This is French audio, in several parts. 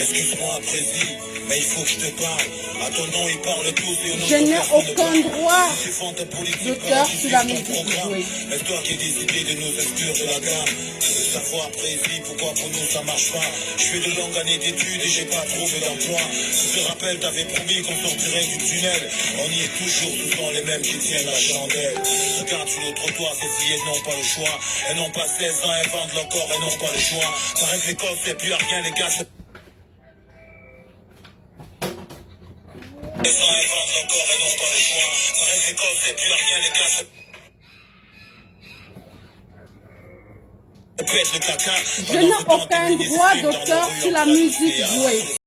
Excuse-moi, précis, mais il faut que je te parle. À ton nom, ils parlent tous et au nom Je n'ai aucun droit d'auteur sur la musique jouée. Est-ce toi qui as décidé de nous exclure de la gamme? Je veux savoir précis pourquoi pour nous ça marche pas. Je fais de longues années d'études et j'ai pas trouvé d'emploi. Tu te rappelles, t'avais promis qu'on sortirait du tunnel. On y est toujours, ce sont les mêmes qui tiennent la chandelle. Regarde sur le trottoir, ces filles, elles n'ont pas le choix. Elles n'ont pas 16 ans, elles vendent leur corps, elles n'ont pas le choix. Paraît que l'école c'est plus à rien, les gars. Je n'ai aucun droit d'auteur sur la musique jouée.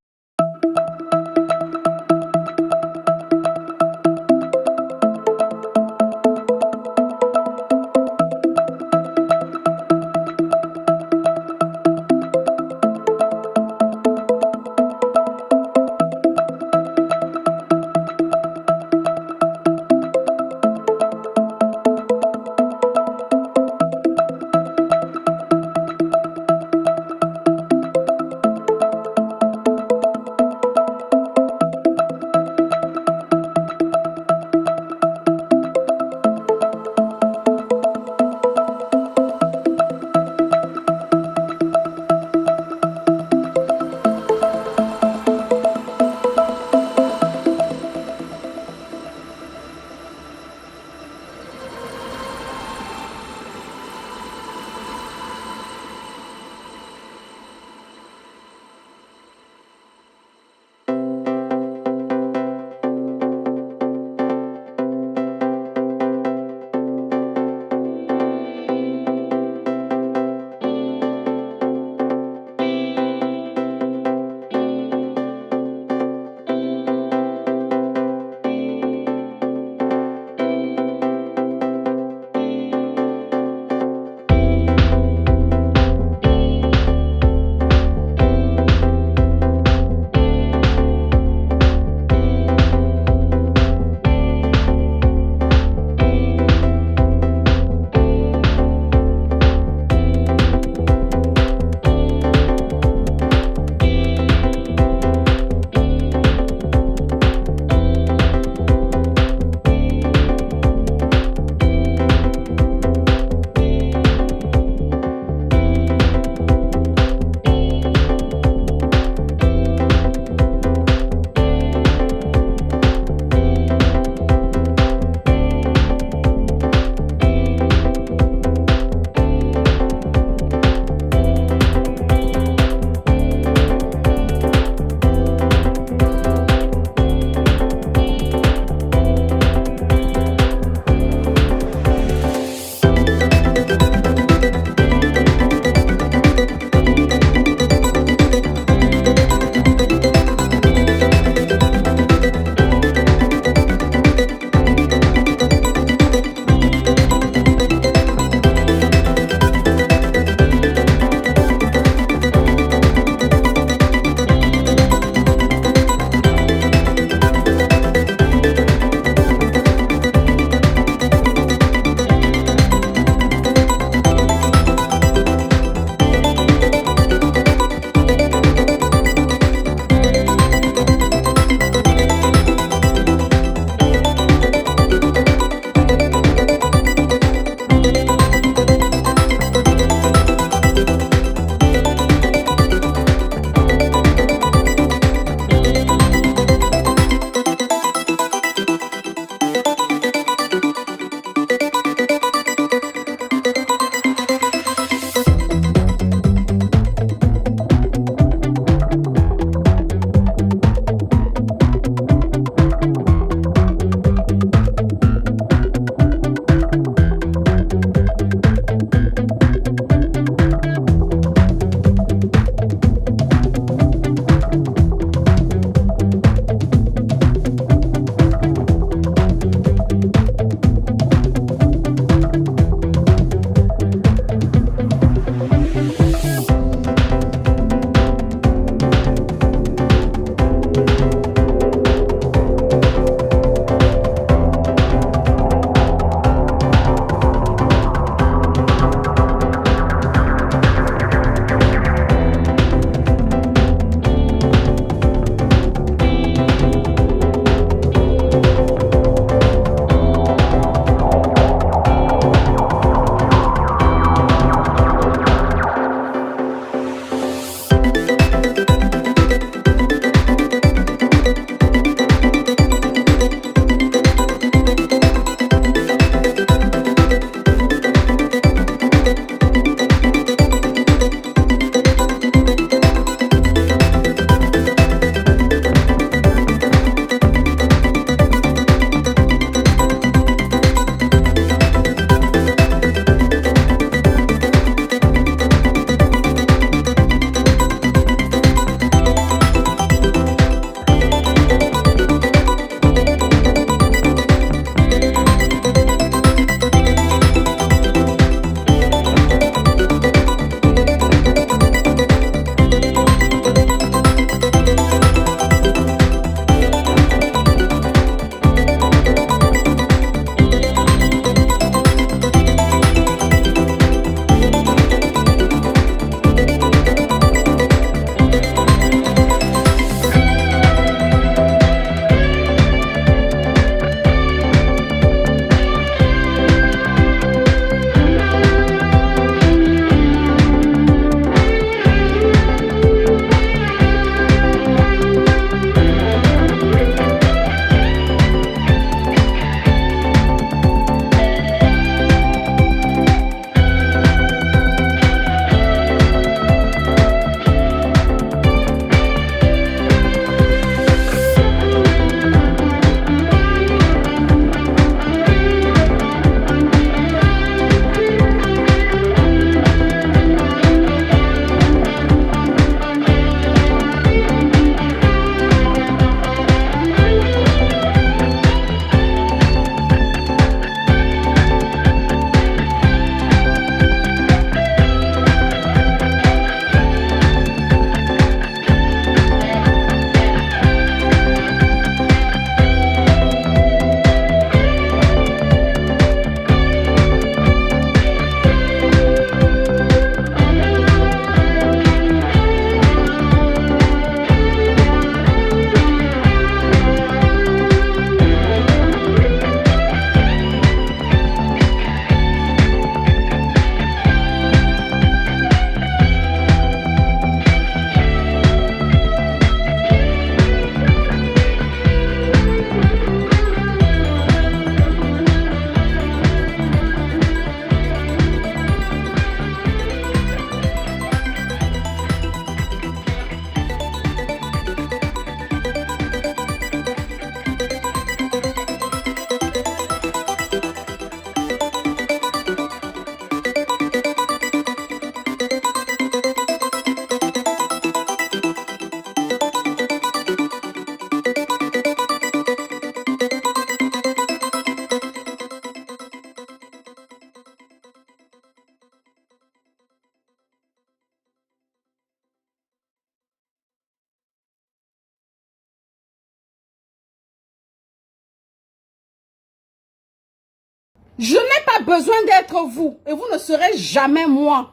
Je n'ai pas besoin d'être vous et vous ne serez jamais moi.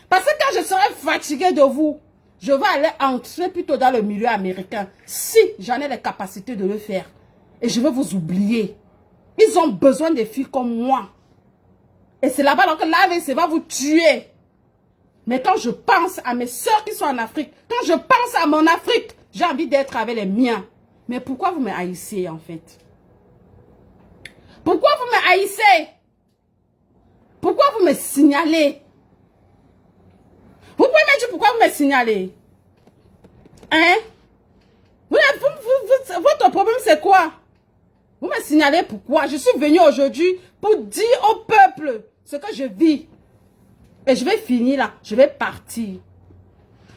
Parce que quand je serai fatigué de vous, je vais aller entrer plutôt dans le milieu américain si j'en ai les capacités de le faire. Et je vais vous oublier. Ils ont besoin des filles comme moi. Et c'est là-bas que l'AVC va vous tuer. Mais quand je pense à mes soeurs qui sont en Afrique, quand je pense à mon Afrique, j'ai envie d'être avec les miens. Mais pourquoi vous me haïssez en fait? Pourquoi vous me haïssez? Pourquoi vous me signalez? Vous pouvez me dire pourquoi vous me signalez? Hein? Votre problème c'est quoi? Vous me signalez pourquoi? Je suis venue aujourd'hui pour dire au peuple ce que je vis. Et je vais finir là, je vais partir.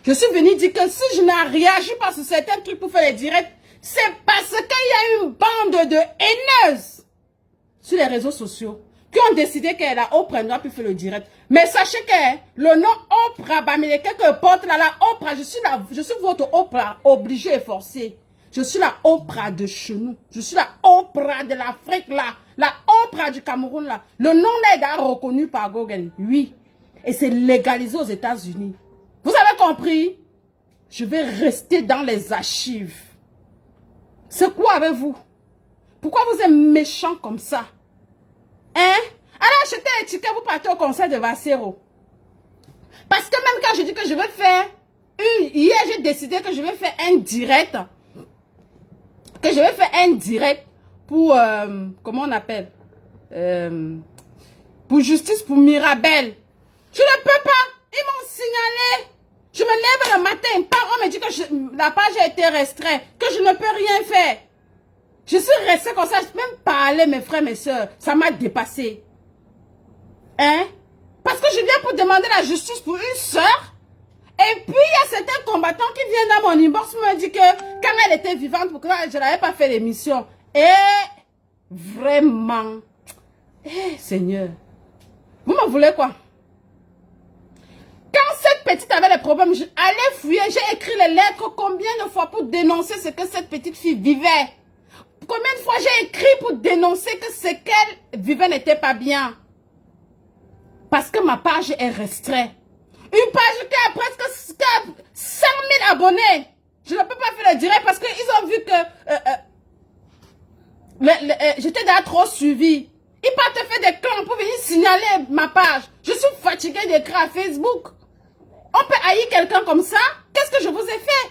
Je suis venue dire que si je n'ai réagi pas sur certains trucs pour faire les directs, c'est parce qu'il y a une bande de haineuses sur les réseaux sociaux qui ont décidé que la Oprah ne doit plus faire le direct. Mais sachez que le nom Oprah Bamileke que porte là, la Oprah, je suis votre Oprah obligée et forcée. Je suis la Oprah de chez nous. Je suis la Oprah de l'Afrique là. La Oprah du Cameroun là. Le nom là est reconnu par Google. Oui. Et c'est légalisé aux États-Unis. Vous avez compris? Je vais rester dans les archives. C'est quoi avec vous? Pourquoi vous êtes méchant comme ça? Hein? Alors achetez les tickets, vous partez au concert de Vassero. Parce que même quand je dis que je vais faire hier j'ai décidé que je vais faire un direct. Que je vais faire un direct pour, comment on appelle? Pour justice pour Mirabel. Je ne peux pas. Ils m'ont signalé. Je me lève le matin. On me dit que la page a été restreinte. Que je ne peux rien faire. Je suis restée comme ça. Je peux même parler, mes frères, mes soeurs. Ça m'a dépassé. Hein? Parce que je viens pour demander la justice pour une soeur. Et puis, il y a certains combattants qui viennent dans mon inbox me dire que quand elle était vivante, pourquoi je n'avais pas fait l'émission. Et vraiment. Seigneur. Vous m'en voulez quoi? Quand cette petite avait des problèmes, j'allais fouiller, j'ai écrit les lettres combien de fois pour dénoncer ce que cette petite fille vivait. Combien de fois j'ai écrit pour dénoncer que ce qu'elle vivait n'était pas bien. Parce que ma page est restreinte. Une page qui a presque 100 000 abonnés. Je ne peux pas faire le direct parce qu'ils ont vu que j'étais déjà trop suivi. Ils partent faire des clans pour venir signaler ma page. Je suis fatiguée d'écrire à Facebook. On peut haïr quelqu'un comme ça? Qu'est-ce que je vous ai fait?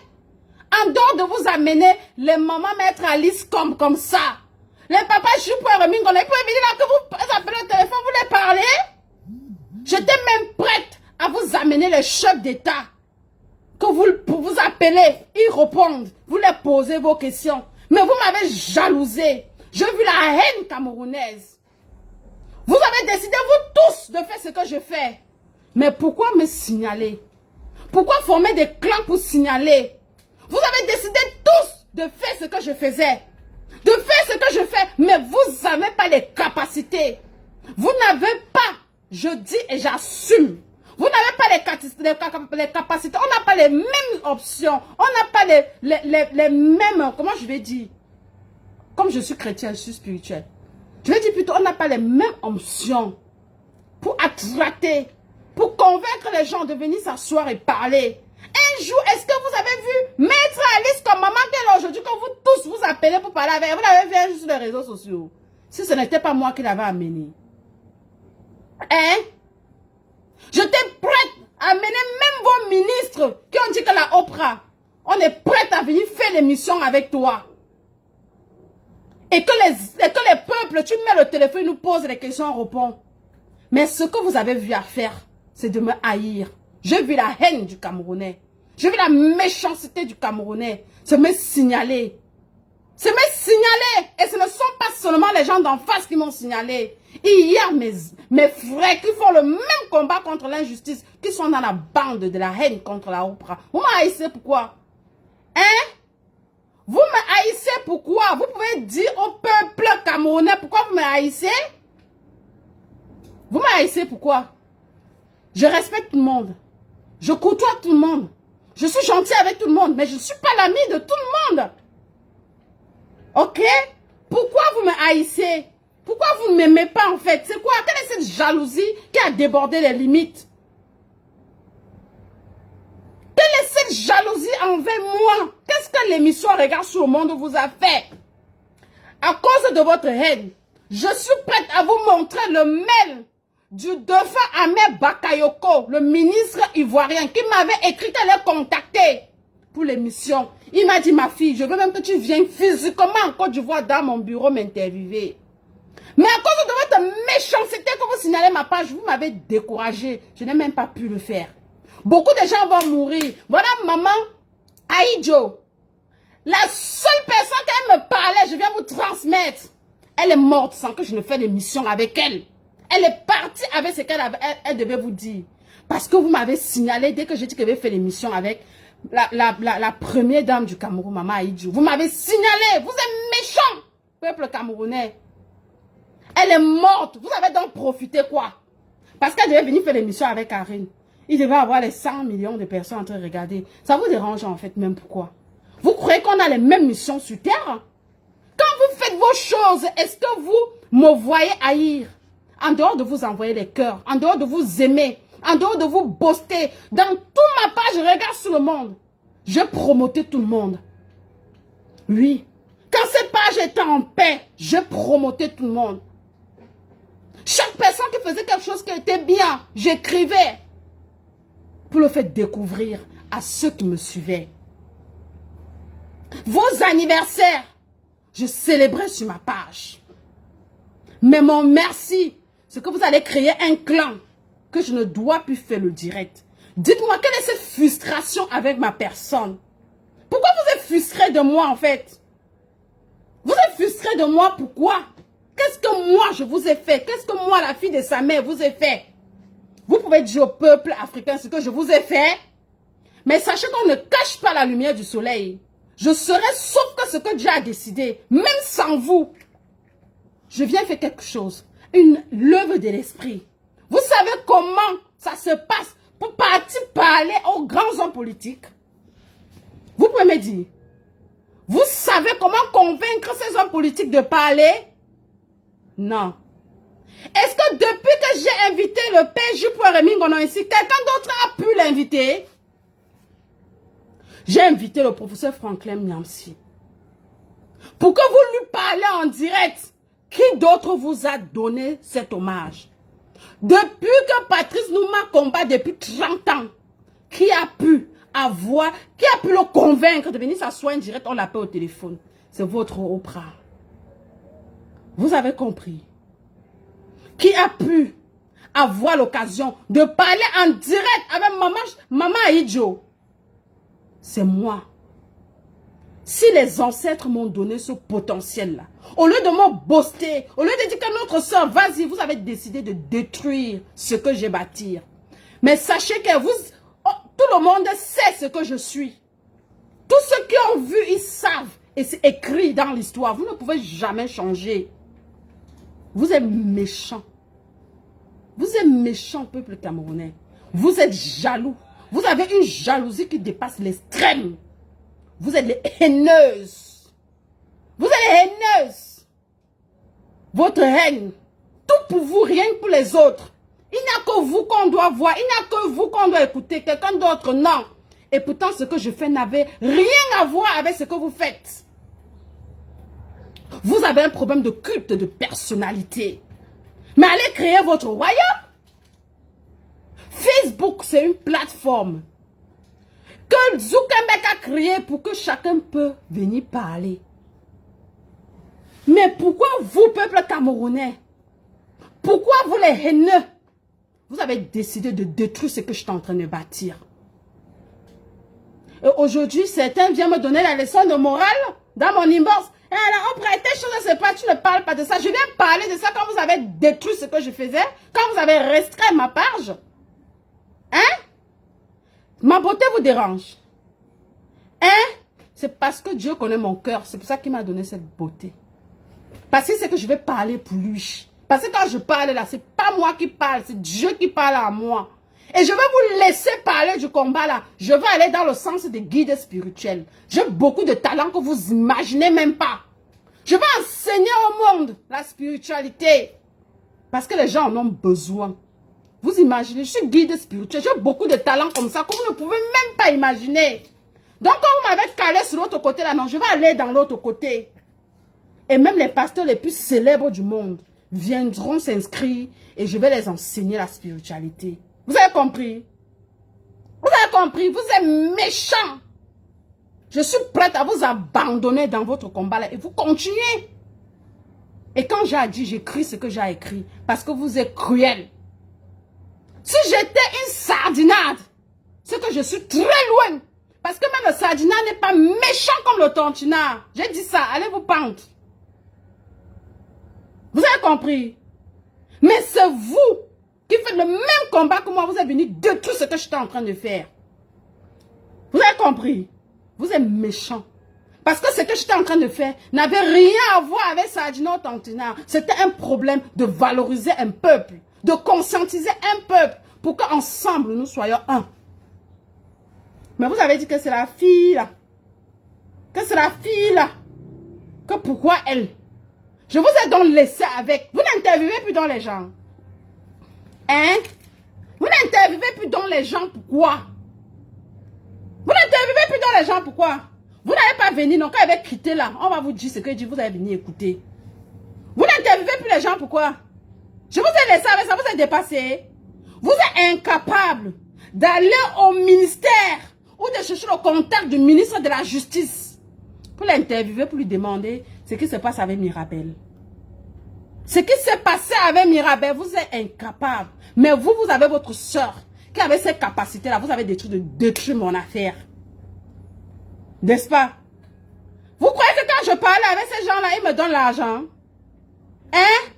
En dehors de vous amener les mamans mettre Alice comme ça. Les papas je suis pour Remingo. Vous pouvez venir là que vous appelez au téléphone, vous les parlez? J'étais même prête à vous amener les chefs d'État. Que vous appelez, ils répondent. Vous les posez vos questions. Mais vous m'avez jalousé. J'ai vu la haine camerounaise. Vous avez décidé, vous tous, de faire ce que je fais. Mais pourquoi me signaler? Pourquoi former des clans pour signaler? Vous avez décidé tous de faire ce que je faisais. De faire ce que je fais. Mais vous n'avez pas les capacités. Vous n'avez pas, je dis et j'assume. Vous n'avez pas les capacités. On n'a pas les mêmes options. On n'a pas les mêmes, comment je vais dire? Comme je suis chrétien, je suis spirituel. Je vais dire plutôt, on n'a pas les mêmes options pour attraper, pour convaincre les gens de venir s'asseoir et parler. Un jour, est-ce que vous avez vu Maître Alice comme maman qu'elle aujourd'hui, que vous tous vous appelez pour parler avec elle? Vous l'avez vu juste sur les réseaux sociaux. Si ce n'était pas moi qui l'avais amené. Hein? J'étais prête à amener même vos ministres qui ont dit que la Oprah, on est prête à venir faire l'émission avec toi. Et que les peuples, tu mets le téléphone, ils nous posent des questions, on répond. Mais ce que vous avez vu à faire, c'est de me haïr. J'ai vu la haine du Camerounais. J'ai vu la méchanceté du Camerounais. C'est me signaler. C'est me signaler. Et ce ne sont pas seulement les gens d'en face qui m'ont signalé. Il y a mes frères qui font le même combat contre l'injustice, qui sont dans la bande de la haine contre la Oprah. Vous m'haïssez pourquoi? Hein? Vous me haïssez pourquoi? Vous pouvez dire au peuple camerounais pourquoi vous me haïssez? Vous me haïssez pourquoi? Je respecte tout le monde. Je côtoie tout le monde. Je suis gentil avec tout le monde, mais je ne suis pas l'ami de tout le monde. Ok? Pourquoi vous me haïssez? Pourquoi vous ne m'aimez pas en fait? C'est quoi? Quelle est cette jalousie qui a débordé les limites? Quelle est cette jalousie envers moi? Qu'est-ce que l'émission Regard sur le Monde vous a fait? À cause de votre haine, je suis prête à vous montrer le mail du défunt Ahmed Bakayoko, le ministre ivoirien, qui m'avait écrit qu'elle allait contacter pour l'émission. Il m'a dit, ma fille, je veux même que tu viennes physiquement en Côte d'Ivoire dans mon bureau m'interviewer. Mais à cause de votre méchanceté que vous signalez ma page, vous m'avez découragé. Je n'ai même pas pu le faire. Beaucoup de gens vont mourir. Voilà maman Aïdjo. La seule personne qui me parlait, je viens vous transmettre. Elle est morte sans que je ne fasse l'émission avec elle. Elle est partie avec ce qu'elle elle devait vous dire. Parce que vous m'avez signalé, dès que j'ai dit que j'avais fait l'émission avec la première dame du Cameroun, maman Aïdjo. Vous m'avez signalé. Vous êtes méchant, peuple camerounais. Elle est morte. Vous avez donc profité quoi? Parce qu'elle devait venir faire l'émission avec Karine. Il devait avoir les 100 millions de personnes en train de regarder. Ça vous dérange en fait même pourquoi? Vous croyez qu'on a les mêmes missions sur Terre? Quand vous faites vos choses, est-ce que vous me voyez haïr? En dehors de vous envoyer les cœurs, en dehors de vous aimer, en dehors de vous boster, dans toute ma page, je regarde sur le monde. Je promotais tout le monde. Oui. Quand cette page était en paix, je promotais tout le monde. Chaque personne qui faisait quelque chose qui était bien, j'écrivais pour le faire découvrir à ceux qui me suivaient. Vos anniversaires, je célébrais sur ma page. Mais mon merci, c'est que vous allez créer un clan que je ne dois plus faire le direct. Dites-moi, quelle est cette frustration avec ma personne? Pourquoi vous êtes frustré de moi en fait? Vous êtes frustré de moi, pourquoi? Qu'est-ce que moi je vous ai fait? Qu'est-ce que moi, la fille de sa mère, vous ai fait? Vous pouvez dire au peuple africain ce que je vous ai fait. Mais sachez qu'on ne cache pas la lumière du soleil. Je serai sauf que ce que Dieu a décidé. Même sans vous. Je viens faire quelque chose. Une l'œuvre de l'esprit. Vous savez comment ça se passe pour partir parler aux grands hommes politiques? Vous pouvez me dire. Vous savez comment convaincre ces hommes politiques de parler? Non. Est-ce que depuis que j'ai invité le père Jupo Rémy Ngono ici, quelqu'un d'autre a pu l'inviter? J'ai invité le professeur Franklin Nyamsi. Pour que vous lui parlez en direct. Qui d'autre vous a donné cet hommage? Depuis que Patrice Nouma combat depuis 30 ans, qui a pu le convaincre de venir s'asseoir en direct, on l'appelle au téléphone. C'est votre Oprah. Vous avez compris? Qui a pu avoir l'occasion de parler en direct avec maman Aïdjo? C'est moi. Si les ancêtres m'ont donné ce potentiel-là, au lieu de me boster, au lieu de dire que notre soeur, vas-y, vous avez décidé de détruire ce que j'ai bâti. Mais sachez que tout le monde sait ce que je suis. Tous ceux qui ont vu, ils savent. Et c'est écrit dans l'histoire. Vous ne pouvez jamais changer. Vous êtes méchants. Vous êtes méchants, peuple camerounais. Vous êtes jaloux. Vous avez une jalousie qui dépasse l'extrême. Vous êtes les haineuses. Vous êtes les haineuses. Votre haine. Tout pour vous, rien que pour les autres. Il n'y a que vous qu'on doit voir. Il n'y a que vous qu'on doit écouter. Quelqu'un d'autre, non. Et pourtant, ce que je fais n'avait rien à voir avec ce que vous faites. Vous avez un problème de culte de personnalité. Mais allez créer votre royaume. Facebook, c'est une plateforme que Zuckerberg a créée pour que chacun peut venir parler. Mais pourquoi vous, peuple camerounais, pourquoi vous les haineux, vous avez décidé de détruire ce que je suis en train de bâtir? Et aujourd'hui, certains viennent me donner la leçon de morale dans mon inbox. Et là, on prête telle chose, c'est pas, tu ne parles pas de ça. Je viens parler de ça quand vous avez détruit ce que je faisais, quand vous avez restreint ma page. Hein? Ma beauté vous dérange? Hein? C'est parce que Dieu connaît mon cœur. C'est pour ça qu'il m'a donné cette beauté. Parce que c'est que je vais parler pour lui. Parce que quand je parle là, c'est pas moi qui parle, c'est Dieu qui parle à moi. Et je vais vous laisser parler du combat là. Je vais aller dans le sens des guides spirituels. J'ai beaucoup de talents que vous imaginez même pas. Je vais enseigner au monde la spiritualité. Parce que les gens en ont besoin. Vous imaginez, je suis guide spirituel. J'ai beaucoup de talents comme ça que vous ne pouvez même pas imaginer. Donc, quand vous m'avez calé sur l'autre côté, là, non, je vais aller dans l'autre côté. Et même les pasteurs les plus célèbres du monde viendront s'inscrire et je vais les enseigner la spiritualité. Vous avez compris? Vous avez compris? Vous êtes méchants. Je suis prête à vous abandonner dans votre combat là et vous continuez. Et quand j'ai dit, j'écris ce que j'ai écrit parce que vous êtes cruels. Si j'étais une sardinade, c'est que je suis très loin. Parce que même le sardinat n'est pas méchant comme le tontinard. J'ai dit ça, allez vous pendre. Vous avez compris? Mais c'est vous qui faites le même combat que moi. Vous êtes venu détruire ce que j'étais en train de faire. Vous avez compris? Vous êtes méchants. Parce que ce que j'étais en train de faire n'avait rien à voir avec Sardinat ou Tontinard. C'était un problème de valoriser un peuple, de conscientiser un peuple pour qu'ensemble nous soyons un. Mais vous avez dit que c'est la fille là. Que c'est la fille là. Que pourquoi elle? Je vous ai donc laissé avec. Vous n'interviewez plus dans les gens. Hein? Vous n'interviewez plus dans les gens, pourquoi? Vous n'interviewez plus dans les gens, pourquoi? Vous n'allez pas venir, donc quand elle va quitter là, on va vous dire ce que dit, vous allez venir écouter. Vous n'interviewez plus les gens, pourquoi? Je vous ai laissé avec ça, vous êtes dépassé. Vous êtes incapable d'aller au ministère ou de chercher le contact du ministre de la Justice pour l'interviewer, pour lui demander ce qui se passe avec Mirabel. Ce qui s'est passé avec Mirabel, vous êtes incapable. Mais vous, vous avez votre soeur qui avait cette capacité-là, vous avez détruit de détruire mon affaire. N'est-ce pas? Vous croyez que quand je parle avec ces gens-là, ils me donnent l'argent? Hein?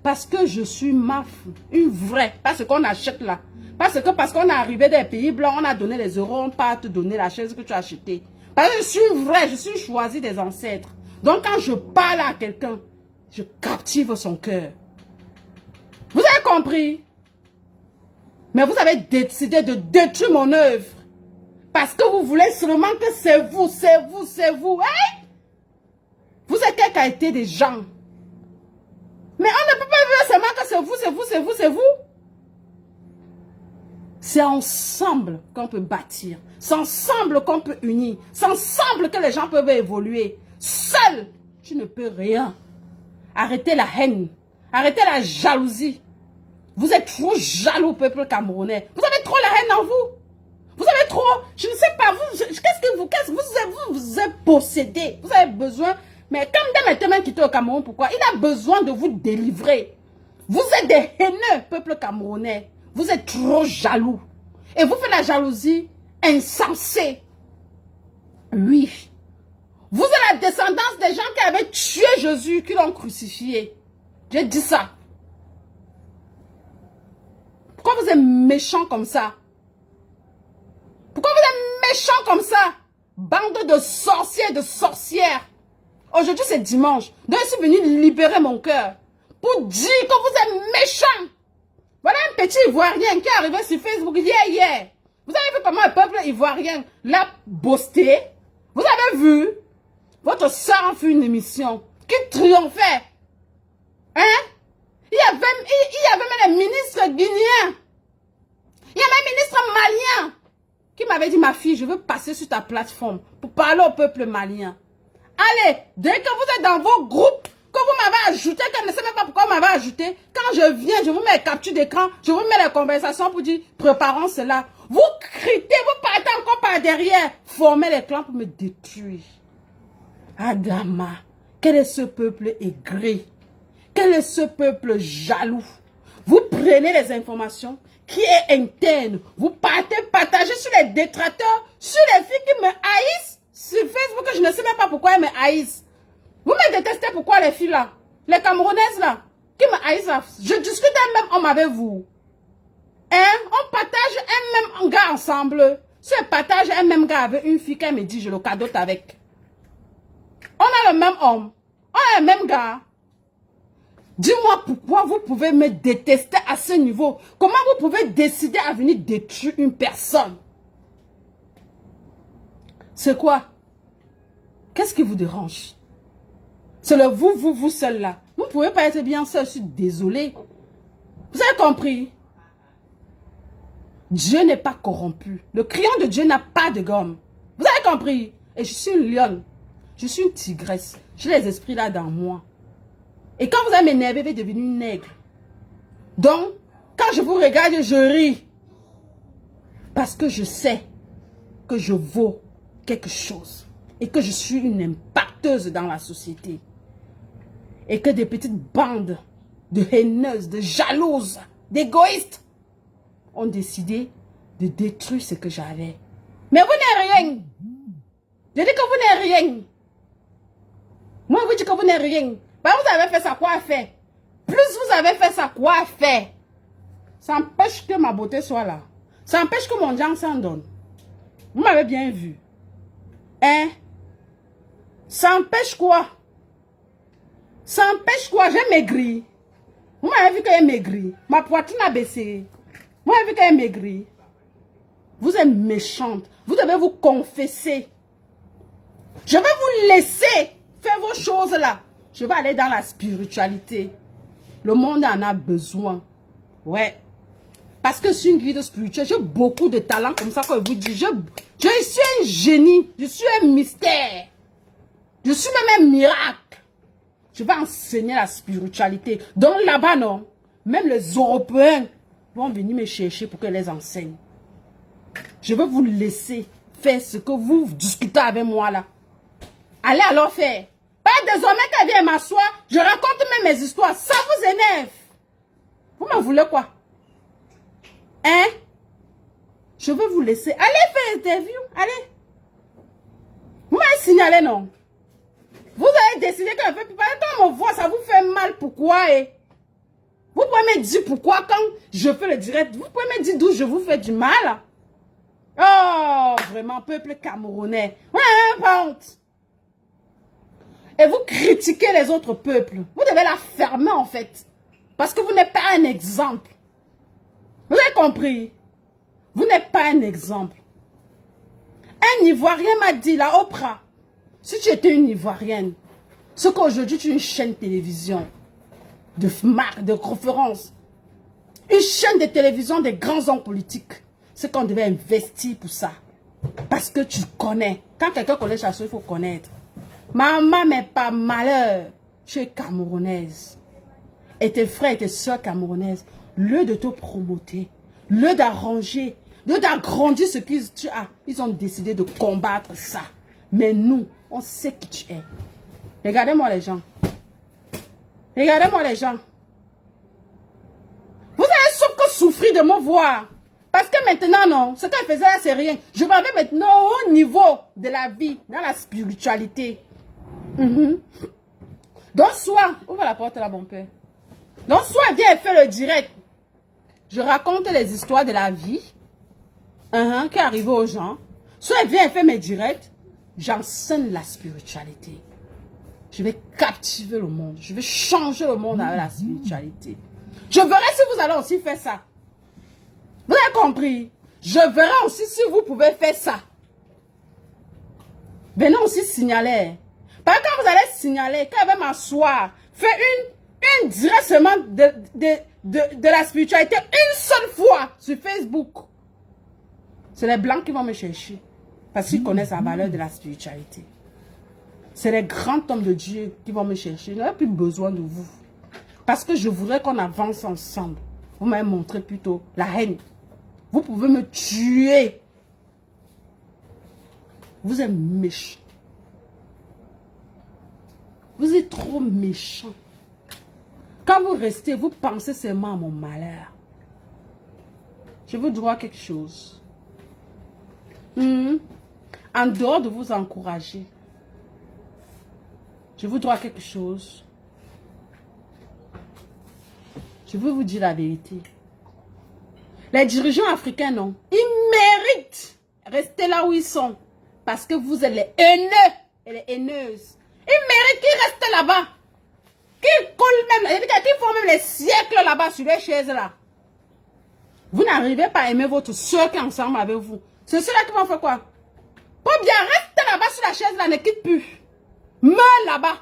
Parce que je suis une vraie. Parce qu'on achète là. Parce qu'on est arrivé des pays blancs, on a donné les euros, on part te donner la chaise que tu as achetée. Parce que je suis vrai, je suis choisi des ancêtres. Donc quand je parle à quelqu'un, je captive son cœur. Vous avez compris? Mais vous avez décidé de détruire mon œuvre. Parce que vous voulez seulement que c'est vous, c'est vous, c'est vous. Hein? Vous êtes quelle qualité des gens? Mais on ne peut pas dire seulement que c'est vous, c'est vous, c'est vous, c'est vous. C'est ensemble qu'on peut bâtir. C'est ensemble qu'on peut unir. C'est ensemble que les gens peuvent évoluer. Seul, tu ne peux rien. Arrêtez la haine. Arrêtez la jalousie. Vous êtes trop jaloux, peuple camerounais. Vous avez trop la haine en vous. Vous avez trop, je ne sais pas, vous êtes possédé. Vous avez besoin, mais comme Dame Temen qui était au Cameroun, pourquoi? Il a besoin de vous délivrer. Vous êtes des haineux, peuple camerounais. Vous êtes trop jaloux. Et vous faites la jalousie insensée. Oui. Vous êtes la descendance des gens qui avaient tué Jésus, qui l'ont crucifié. J'ai dit ça. Pourquoi vous êtes méchants comme ça? Pourquoi vous êtes méchants comme ça? Bande de sorciers et de sorcières. Aujourd'hui, c'est dimanche. Donc, je suis venu libérer mon cœur. Pour dire que vous êtes méchants. Voilà un petit Ivoirien qui est arrivé sur Facebook hier. Vous avez vu comment le peuple ivoirien l'a boosté? Vous avez vu? Votre soeur a fait une émission qui triomphait. Hein? Il y avait même les ministres guinéens. Il y avait un ministre malien qui m'avait dit, ma fille, je veux passer sur ta plateforme pour parler au peuple malien. Allez, dès que vous êtes dans vos groupes, que vous m'avez ajouté, que je ne sais même pas pourquoi vous m'avez ajouté, quand je viens, je vous mets les captures d'écran, je vous mets les conversations pour dire, préparons cela. Vous critez, vous partez encore par derrière, formez les clans pour me détruire. Adama, quel est ce peuple aigri? Quel est ce peuple jaloux? Vous prenez les informations qui est interne, vous partagez sur les détracteurs, sur les filles qui me haïssent, sur Facebook, je ne sais même pas pourquoi elles me haïssent. Vous me détestez pourquoi les filles là, les Camerounaises là, qui me haïssent là, je discute un même homme avec vous. Hein? On partage un même gars ensemble. Si on partage un même gars avec une fille qui me dit, je le cadeau avec. On a le même homme, on a le même gars. Dis-moi pourquoi vous pouvez me détester à ce niveau. Comment vous pouvez décider à venir détruire une personne? C'est quoi? Qu'est-ce qui vous dérange? C'est le vous seul là. Vous ne pouvez pas être bien seul, je suis désolée. Vous avez compris? Dieu n'est pas corrompu. Le crayon de Dieu n'a pas de gomme. Vous avez compris? Et je suis une lionne. Je suis une tigresse. J'ai les esprits là dans moi. Et quand vous allez m'énerver, vous êtes devenu une nègre. Donc, quand je vous regarde, je ris. Parce que je sais que je vaux quelque chose. Et que je suis une impacteuse dans la société. Et que des petites bandes de haineuses, de jalouses, d'égoïstes ont décidé de détruire ce que j'avais. Mais vous n'êtes rien. Je dis que vous n'êtes rien. Moi, je vous dis que vous n'êtes rien. Bah, vous avez fait ça, quoi faire? Plus vous avez fait ça, quoi faire? Ça empêche que ma beauté soit là. Ça empêche que mon genre s'en donne. Vous m'avez bien vu. Hein? Ça empêche quoi? Ça empêche quoi? J'ai maigri. Vous m'avez vu que j'ai maigri. Ma poitrine a baissé. Vous m'avez vu que j'ai maigri. Vous êtes méchante. Vous devez vous confesser. Je vais vous laisser faire vos choses là. Je vais aller dans la spiritualité. Le monde en a besoin. Ouais. Parce que je suis une guide spirituelle. J'ai beaucoup de talent comme ça, quand je vous dis. Je suis un génie. Je suis un mystère. Je suis même un miracle. Je vais enseigner la spiritualité. Donc là-bas, non. Même les Européens vont venir me chercher pour que je les enseigne. Je vais vous laisser faire ce que vous discutez avec moi là. Allez alors faire. Pas désormais qu'elle vient m'asseoir, je raconte même mes histoires. Ça vous énerve. Vous m'en voulez quoi? Hein? Je vais vous laisser. Allez faire l'interview. Allez. Vous m'avez signalé, non? Vous avez décidé que je ne fais plus parler. Quand on me voit, ça vous fait mal. Pourquoi? Vous pouvez me dire pourquoi quand je fais le direct. Vous pouvez me dire d'où je vous fais du mal. Oh, vraiment, peuple camerounais. Ouais, pas honte. Et vous critiquez les autres peuples. Vous devez la fermer en fait. Parce que vous n'êtes pas un exemple. Vous avez compris? Vous n'êtes pas un exemple. Un Ivoirien m'a dit, la Oprah, si tu étais une Ivoirienne, ce qu'aujourd'hui tu es une chaîne de télévision, de marque, de conférence, une chaîne de télévision des grands hommes politiques, c'est qu'on devait investir pour ça. Parce que tu connais. Quand quelqu'un connaît Chassou, il faut connaître. Maman, mais pas malheur. Tu es camerounaise. Et tes frères et tes soeurs camerounaises, lieu de te promoter, lieu d'arranger, lieu d'agrandir ce que tu as, ils ont décidé de combattre ça. Mais nous, on sait qui tu es. Regardez-moi les gens. Regardez-moi les gens. Vous avez sauf que souffrir de me voir. Parce que maintenant, non, ce qu'elle faisait là, c'est rien. Je m'en vais maintenant au niveau de la vie, dans la spiritualité. Donc, soit, ouvre la porte là, mon père. Donc, soit viens et fais le direct. Je raconte les histoires de la vie qui arrivent aux gens. Soit viens et fais mes directs. J'enseigne la spiritualité. Je vais captiver le monde. Je vais changer le monde avec la spiritualité. Je verrai si vous allez aussi faire ça. Vous avez compris? Je verrai aussi si vous pouvez faire ça. Venez aussi signaler. Parce que quand vous allez signaler, quand elle va m'asseoir, faire une directement de la spiritualité une seule fois sur Facebook. C'est les blancs qui vont me chercher. Parce qu'ils connaissent la valeur de la spiritualité. C'est les grands hommes de Dieu qui vont me chercher. Je n'ai plus besoin de vous. Parce que je voudrais qu'on avance ensemble. Vous m'avez montré plutôt la haine. Vous pouvez me tuer. Vous êtes méchants. Vous êtes trop méchants. Quand vous restez, vous pensez seulement à mon malheur. Je vous dois quelque chose. En dehors de vous encourager, je vous dois quelque chose. Je veux vous dire la vérité. Les dirigeants africains, non. Ils méritent rester là où ils sont. Parce que vous êtes les haineux et les haineuses. Ils méritent qu'ils restent là-bas. Qu'ils collent même, qu'ils font même les siècles là-bas sur les chaises là. Vous n'arrivez pas à aimer votre soeur qui est ensemble avec vous. C'est ceux-là qui vont faire quoi? Pour bien rester là-bas sur la chaise là, ne quitte plus. Meurs là-bas.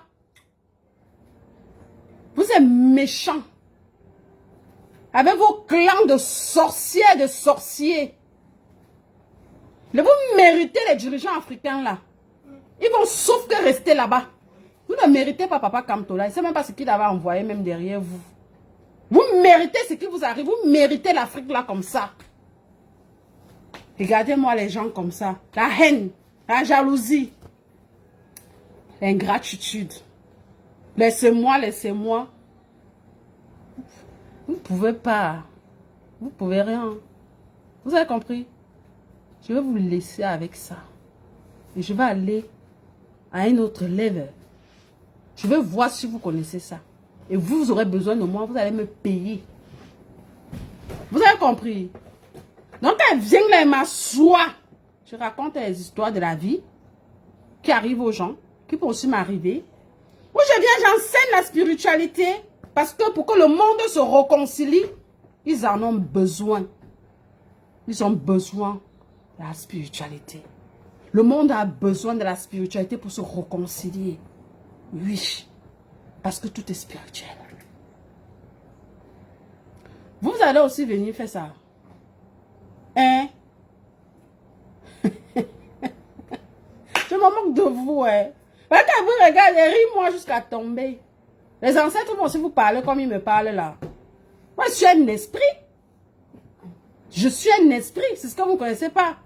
Vous êtes méchants. Avec vos clans de sorcières, de sorciers. Mais vous méritez les dirigeants africains là. Ils vont sauf que rester là-bas. Vous ne méritez pas Papa Kamtola. Il ne sait même pas ce qu'il avait envoyé même derrière vous. Vous méritez ce qui vous arrive. Vous méritez l'Afrique là comme ça. Regardez-moi les gens comme ça. La haine, la jalousie, l'ingratitude. Laissez-moi, laissez-moi. Vous ne pouvez pas. Vous ne pouvez rien. Vous avez compris? Je vais vous laisser avec ça. Et je vais aller à un autre level. Je vais voir si vous connaissez ça. Et vous aurez besoin de moi. Vous allez me payer. Vous avez compris? Donc, elle vient là, elle m'assoit. Je raconte les histoires de la vie qui arrivent aux gens, qui peuvent aussi m'arriver. Où je viens, j'enseigne la spiritualité. Parce que pour que le monde se réconcilie, ils en ont besoin. Ils ont besoin de la spiritualité. Le monde a besoin de la spiritualité pour se réconcilier. Oui. Parce que tout est spirituel. Vous allez aussi venir faire ça. Hein? Je me moque de vous, hein. Quand vous regardez, ris-moi jusqu'à tomber. Les ancêtres vont aussi vous parler comme ils me parlent là. Moi, je suis un esprit. Je suis un esprit. C'est ce que vous ne connaissez pas.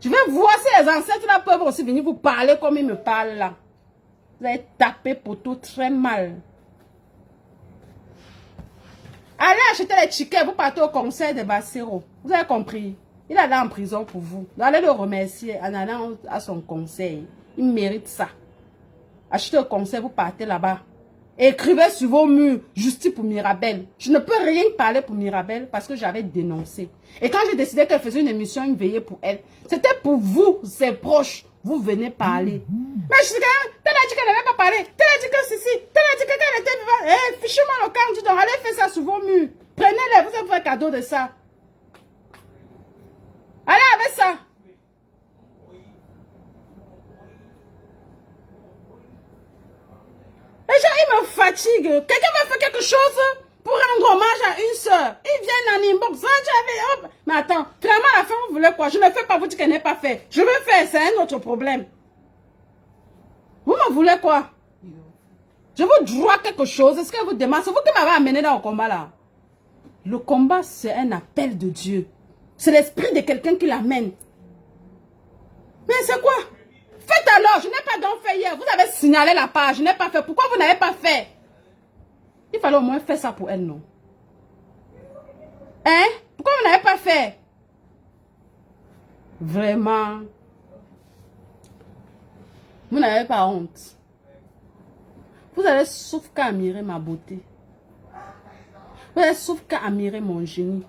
Je vais voir si les ancêtres là peuvent aussi venir vous parler comme ils me parlent là. Vous allez taper poteau très mal. Allez acheter les tickets, vous partez au concert de Bassero. Vous avez compris? Il est allé en prison pour vous. Vous allez le remercier en allant à son conseil. Il mérite ça. Achetez au concert, vous partez là-bas. Écrivez sur vos murs, justice pour Mirabel. Je ne peux rien parler pour Mirabel parce que j'avais dénoncé. Et quand j'ai décidé qu'elle faisait une émission, une veillée pour elle, c'était pour vous, ses proches. Vous venez parler. Mais je suis tel a dit qu'elle n'avait pas parlé. Tel a dit que ceci. Tel a dit que qu'elle était vivante. Eh, fichez-moi le camp, dis donc, allez faire ça sur vos murs. Prenez-les, vous allez faire cadeau de ça. Allez avec ça. Les gens, ils me fatiguent. Quelqu'un va faire quelque chose pour rendre hommage à une soeur. Ils viennent en inbox. Mais attends, finalement, à la fin, vous voulez quoi? Je ne fais pas, vous dites qu'elle n'est pas fait. Je veux faire, c'est un autre problème. Vous me voulez quoi? Je vous dois quelque chose. Est-ce que vous demandez? C'est vous qui m'avez amené dans le combat là. Le combat, c'est un appel de Dieu. C'est l'esprit de quelqu'un qui l'amène. Mais c'est quoi? Faites alors. Je n'ai pas donc fait hier. Vous avez signalé la page. Je n'ai pas fait. Pourquoi vous n'avez pas fait? Il fallait au moins faire ça pour elle, non? Hein? Pourquoi vous n'avez pas fait? Vraiment. Vous n'avez pas honte. Vous allez sauf qu'à admirer ma beauté. Vous allez sauf qu'à admirer mon génie.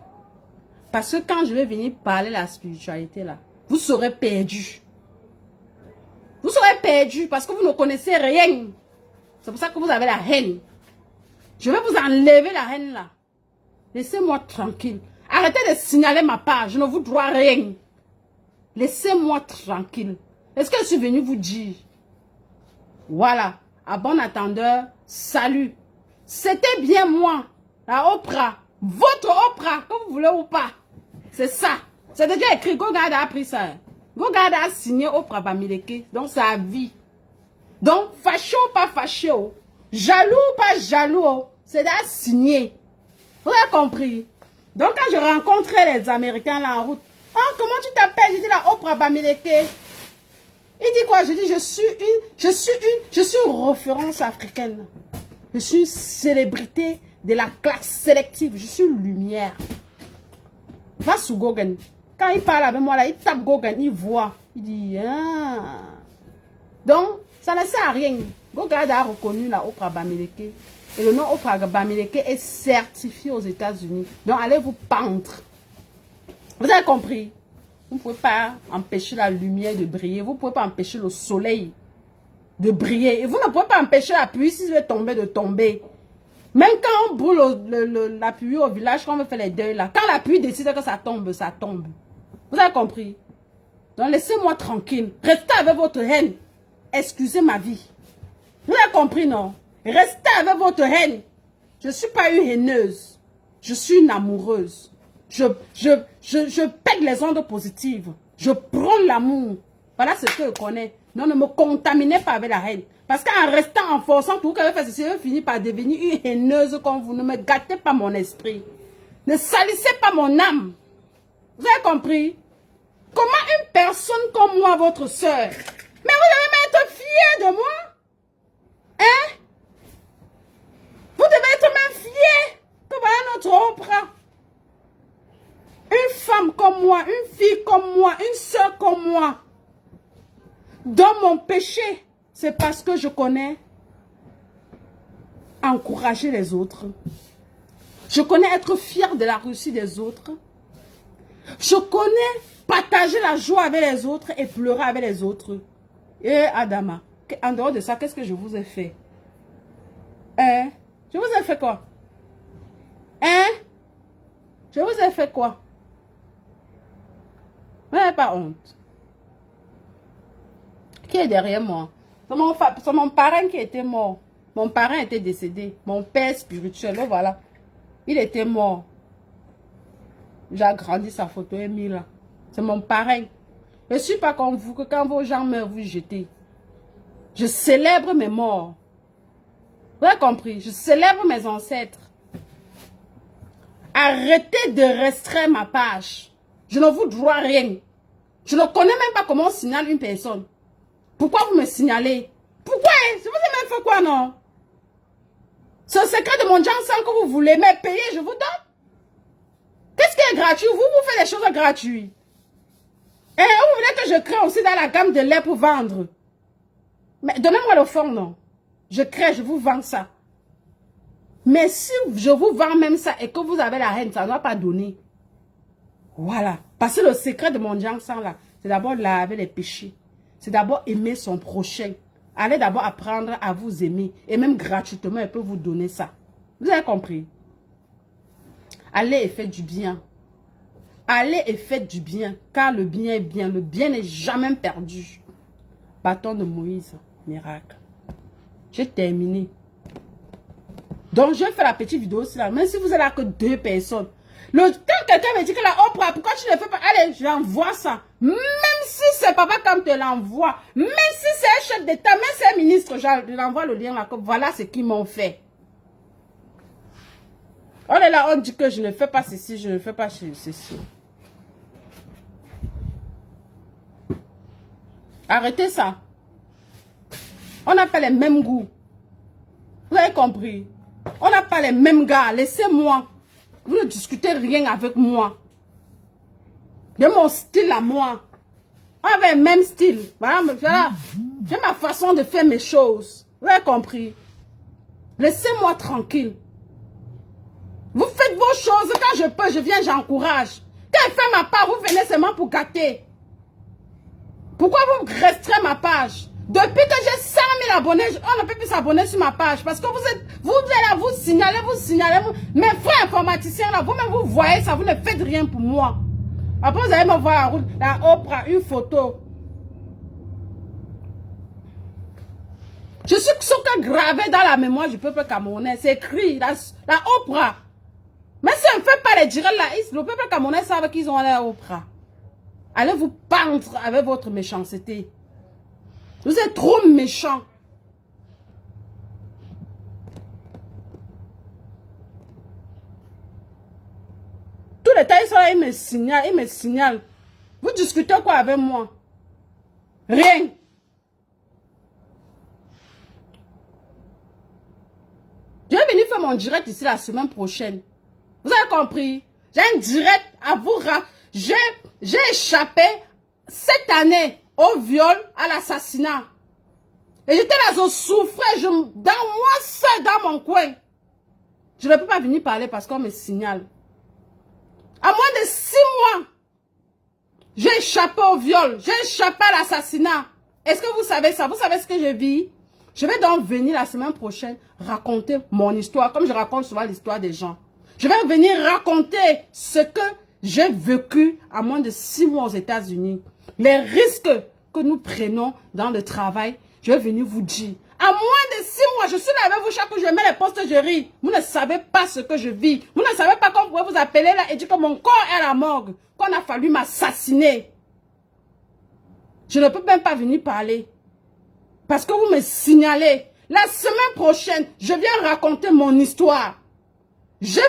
Parce que quand je vais venir parler de la spiritualité là, vous serez perdu. Vous serez perdu parce que vous ne connaissez rien. C'est pour ça que vous avez la haine. Je vais vous enlever la haine là. Laissez-moi tranquille. Arrêtez de signaler ma page. Je ne vous dois rien. Laissez-moi tranquille. Est-ce que je suis venu vous dire? Voilà. À bon attendeur, salut. C'était bien moi, la Oprah. Votre Oprah, que vous voulez ou pas. C'est ça. C'est déjà écrit. Gogada a pris ça. Gogada a signé Oprah Bamileke. Donc, sa vie. Donc, fâché ou pas fâché. Jaloux ou pas jaloux. C'est déjà signé. Vous avez compris? Donc, quand je rencontrais les Américains là en route. Oh, comment tu t'appelles? Je dis la Oprah Bamileke. Il dit quoi? Je dis, je suis une référence africaine. Je suis une célébrité de la classe sélective. Je suis une lumière. Va sur Google. Quand il parle avec moi là, il tape Google, il voit. Il dit, ah. Donc, ça ne sert à rien. Google a reconnu la Oprah Bamileke. Et le nom Oprah Bamileke est certifié aux États-Unis. Donc, allez vous pendre. Vous avez compris? Vous ne pouvez pas empêcher la lumière de briller. Vous ne pouvez pas empêcher le soleil de briller. Et vous ne pouvez pas empêcher la pluie si je vais tomber de tomber. Même quand on brûle la pluie au village, quand on veut faire les deuils là, quand la pluie décide que ça tombe, ça tombe. Vous avez compris? Donc laissez-moi tranquille. Restez avec votre haine. Excusez ma vie. Vous avez compris, non? Restez avec votre haine. Je ne suis pas une haineuse. Je suis une amoureuse. Je pète les ondes positives. Je prends l'amour. Voilà ce que je connais. Non, ne me contaminez pas avec la haine. Parce qu'en restant, en forçant tout, quand vous faites ceci, vous finissez par devenir une haineuse comme vous. Ne me gâtez pas mon esprit. Ne salissez pas mon âme. Vous avez compris? Comment une personne comme moi, votre soeur, mais vous devez même être fier de moi? Hein? Vous devez être même fier que voilà notre Oprah. Une femme comme moi, une fille comme moi, une soeur comme moi. Dans mon péché, c'est parce que je connais encourager les autres. Je connais être fier de la réussite des autres. Je connais partager la joie avec les autres et pleurer avec les autres. Et Adama, en dehors de ça, qu'est-ce que je vous ai fait? Hein? Je vous ai fait quoi? Hein? Je vous ai fait quoi? Vous n'avez pas honte. Qui est derrière moi? C'est mon parrain qui était mort. Mon parrain était décédé. Mon père spirituel, oh, voilà. Il était mort. J'ai agrandi sa photo et mis là. C'est mon parrain. Je ne suis pas comme vous, que quand vos gens meurent, vous jetez. Je célèbre mes morts. Vous avez compris? Je célèbre mes ancêtres. Arrêtez de restreindre ma page. Je ne vous dois rien. Je ne connais même pas comment on signale une personne. Pourquoi vous me signalez? Pourquoi? Je vous ai même fait quoi, non? C'est le secret de mon Jansan que vous voulez, mais payer, je vous donne. Qu'est-ce qui est gratuit? Vous faites des choses gratuites. Et vous voulez que je crée aussi dans la gamme de lait pour vendre? Mais donnez-moi le fond, non? Je crée, je vous vends ça. Mais si je vous vends même ça et que vous avez la haine, ça ne va pas donner. Voilà. Parce que le secret de mon Jansan, là, c'est d'abord laver les péchés. C'est d'abord aimer son prochain. Allez d'abord apprendre à vous aimer. Et même gratuitement, elle peut vous donner ça. Vous avez compris? Allez et faites du bien. Allez et faites du bien. Car le bien est bien. Le bien n'est jamais perdu. Bâton de Moïse. Miracle. J'ai terminé. Donc, je fais la petite vidéo aussi là. Même si vous êtes là que 2 personnes. Quand quelqu'un me dit que la Oprah, pourquoi tu ne fais pas? Allez, je l'envoie ça. Même si c'est papa comme te l'envoie. Même si c'est un chef d'État, même si c'est un ministre, je l'envoie le lien là. Voilà ce qu'ils m'ont fait. On est là, on dit que je ne fais pas ceci, je ne fais pas ceci. Arrêtez ça. On n'a pas les mêmes goûts. Vous avez compris? On n'a pas les mêmes gars. Laissez-moi. Vous ne discutez rien avec moi. De mon style à moi. On avait le même style. Voilà. J'ai ma façon de faire mes choses. Vous avez compris? Laissez-moi tranquille. Vous faites vos choses. Quand je peux, je viens, j'encourage. Quand elle fait ma part, vous venez seulement pour gâter. Pourquoi vous restreindre ma page? Depuis que j'ai 100 000 abonnés, on ne peut plus s'abonner sur ma page. Parce que vous êtes là, vous signalez. Mes frères informaticiens là, vous-même vous voyez ça, vous ne faites rien pour moi. Après vous allez me voir la Oprah, une photo. Je suis ce que gravé dans la mémoire du peuple camerounais. C'est écrit, la Oprah. Mais si on ne fait pas les directs là, le peuple camerounais savent qu'ils ont la Oprah. Allez vous pendre avec votre méchanceté. Vous êtes trop méchants. Tous les temps, ils sont là, ils me signalent. Vous discutez quoi avec moi? Rien. Je vais venir faire mon direct ici la semaine prochaine. Vous avez compris? J'ai un direct à vous. J'ai échappé cette année au viol, à l'assassinat. Et j'étais là, je souffrais, dans moi seul, dans mon coin. Je ne peux pas venir parler parce qu'on me signale. À moins de 6 mois, j'ai échappé au viol, j'ai échappé à l'assassinat. Est-ce que vous savez ça? Vous savez ce que je vis? Je vais donc venir la semaine prochaine raconter mon histoire, comme je raconte souvent l'histoire des gens. Je vais venir raconter ce que j'ai vécu à moins de 6 mois aux États-Unis. Les risques que nous prenons dans le travail, je vais venir vous dire. À moins de de 6 mois, je suis là avec vous chaque jour, je mets les postes, je ris. Vous ne savez pas ce que je vis. Vous ne savez pas qu'on pourrait vous appeler là et dire que mon corps est à la morgue, qu'on a fallu m'assassiner. Je ne peux même pas venir parler. Parce que vous me signalez. La semaine prochaine, je viens raconter mon histoire. J'ai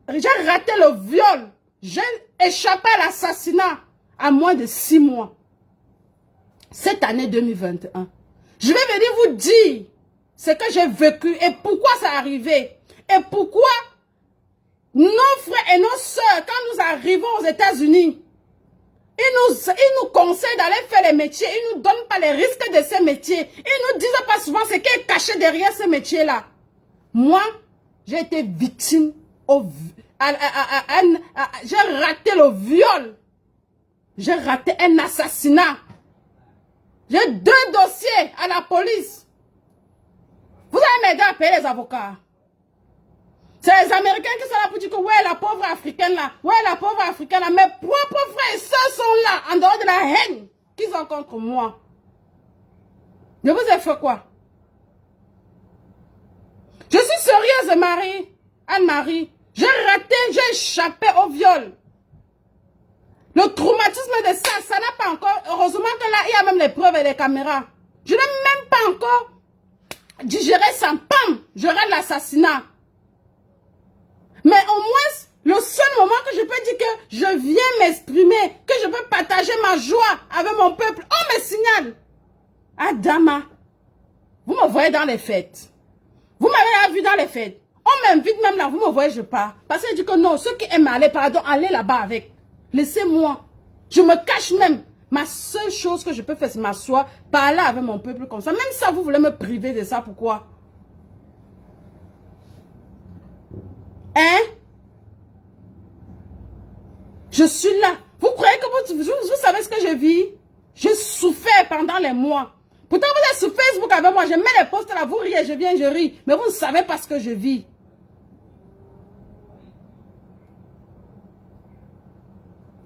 raté le viol. J'ai échappé à l'assassinat à moins de 6 mois. Cette année 2021. Je vais venir vous dire ce que j'ai vécu et pourquoi ça est arrivé. Et pourquoi nos frères et nos sœurs, quand nous arrivons aux États-Unis, ils nous conseillent d'aller faire les métiers. Ils ne nous donnent pas les risques de ces métiers. Ils ne nous disent pas souvent ce qui est caché derrière ces métiers-là. Moi, j'ai été victime. J'ai raté le viol. J'ai raté un assassinat. J'ai 2 dossiers à la police. Vous allez m'aider à payer les avocats. C'est les Américains qui sont là pour dire que ouais, la pauvre africaine là, ouais, la pauvre africaine là, mes propres frères et sœurs sont là, en dehors de la haine qu'ils ont contre moi. Je vous ai fait quoi? Je suis sérieuse, Marie, Anne-Marie. J'ai raté, j'ai échappé au viol. Le traumatisme de ça, ça n'a pas encore... Heureusement que là, il y a même les preuves et les caméras. Je n'ai même pas encore digéré ça. Pam, je rate l'assassinat. Mais au moins, le seul moment que je peux dire que je viens m'exprimer, que je peux partager ma joie avec mon peuple, on me signale. Adama, vous me voyez dans les fêtes. Vous m'avez vu dans les fêtes. On m'invite même là, vous me voyez, je pars. Parce que je dis que non, ceux qui aiment aller, pardon, allez là-bas avec. Laissez-moi. Je me cache même. Ma seule chose que je peux faire, c'est m'asseoir, parler avec mon peuple comme ça. Même ça, vous voulez me priver de ça, pourquoi? Hein? Je suis là. Vous croyez que vous savez ce que je vis? J'ai souffert pendant les mois. Pourtant, vous êtes sur Facebook avec moi. Je mets les posts là, vous riez, je viens, je ris. Mais vous ne savez pas ce que je vis.